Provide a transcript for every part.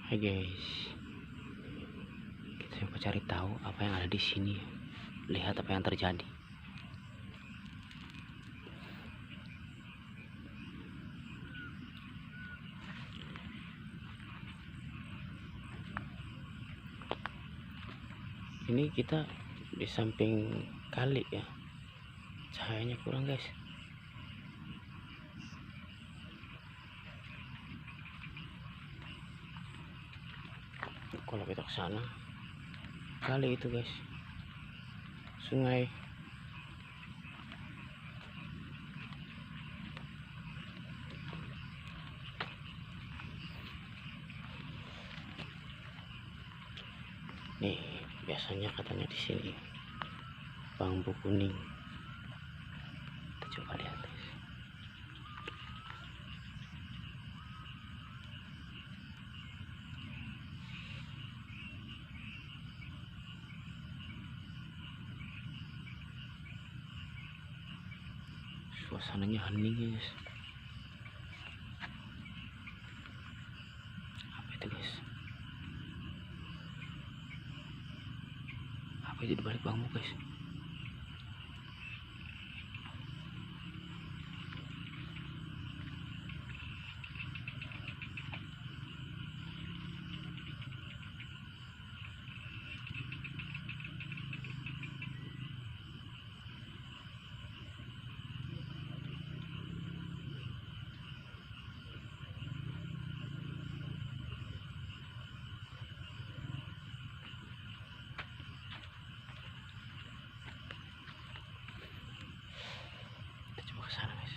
Hai guys, kita coba cari tahu apa yang ada di sini. Lihat apa yang terjadi. Ini kita di samping kali ya, cahayanya kurang guys. Kalau kita ke sana, kali itu guys, sungai. Nih, biasanya katanya di sini bambu kuning. Kita coba lihat guys. Suasananya hening guys. Apa itu guys? Apa itu di balik bambu guys? Ke sana guys.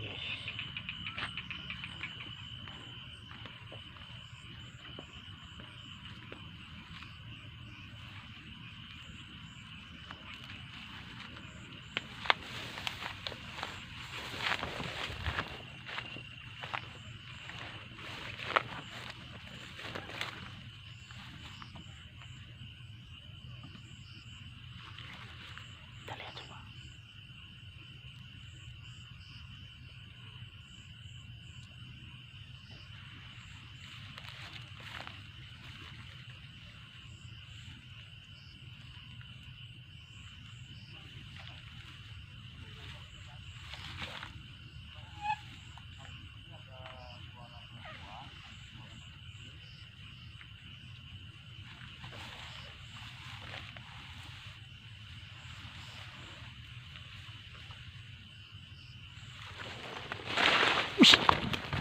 Yes. Kita lihat coba.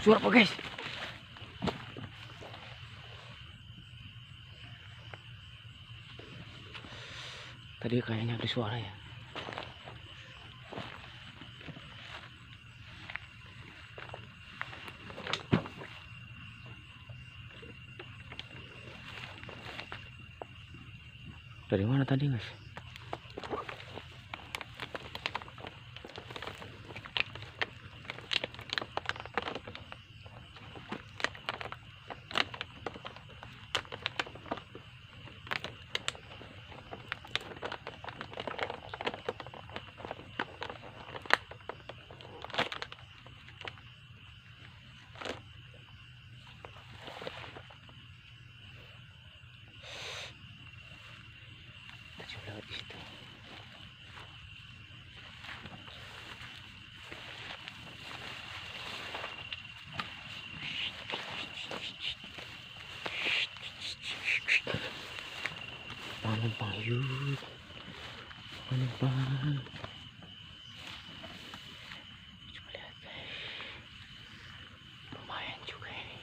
Suara apa guys? Tadi kayaknya ada suara ya. Dari mana tadi guys? Lewat di situ. Penumpang yuk, penumpang. Coba lihat guys, lumayan juga ini.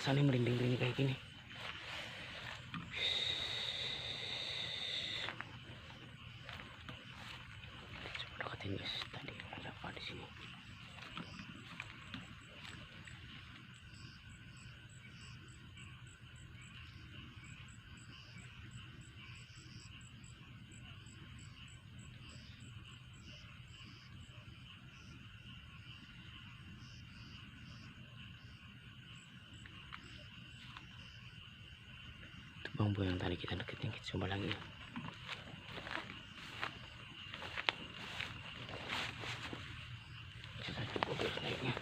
rasanya merinding-merinding kayak gini. Coba deketin guys, tadi ada apa di sini? Bambu yang tadi kita deketin, kita coba lagi. Kita coba guys naiknya.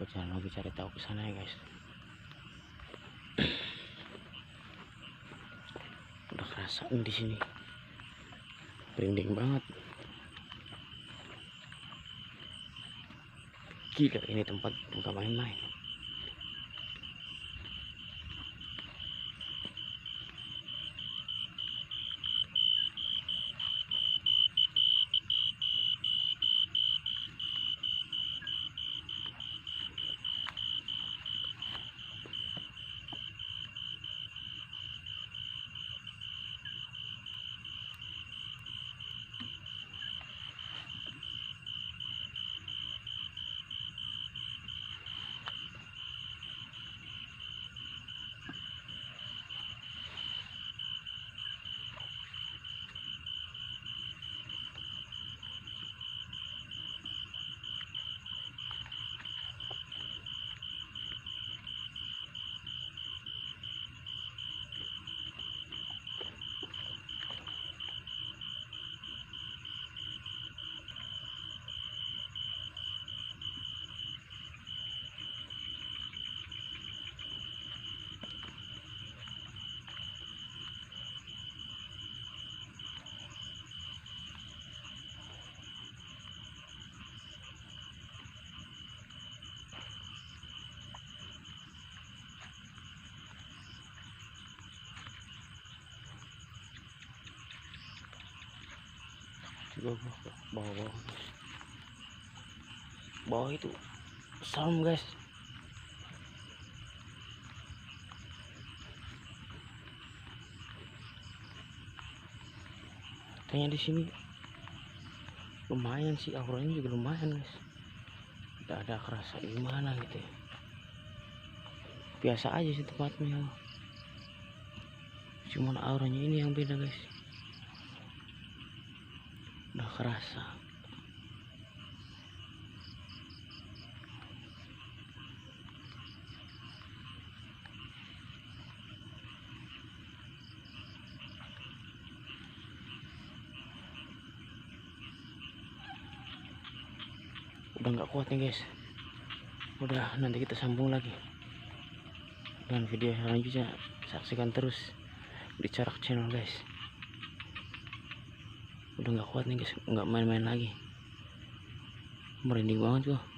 Jangan lagi cari tahu ke sana ya guys. Udah kerasa di sini, merinding banget. Gila, ini tempat nggak main-main. Bawah itu serem guys. Katanya di sini lumayan sih, auranya juga lumayan guys. Tidak ada kerasa gimana gitu ya. Biasa aja sih tempatnya, cuman auranya ini yang beda guys. Udah kerasa. Udah nggak kuat nih guys. Udah, nanti kita sambung lagi dengan video selanjutnya. Saksikan terus di Carak Channel guys. Udah nggak kuat nih guys, nggak main-main lagi, merinding banget gua.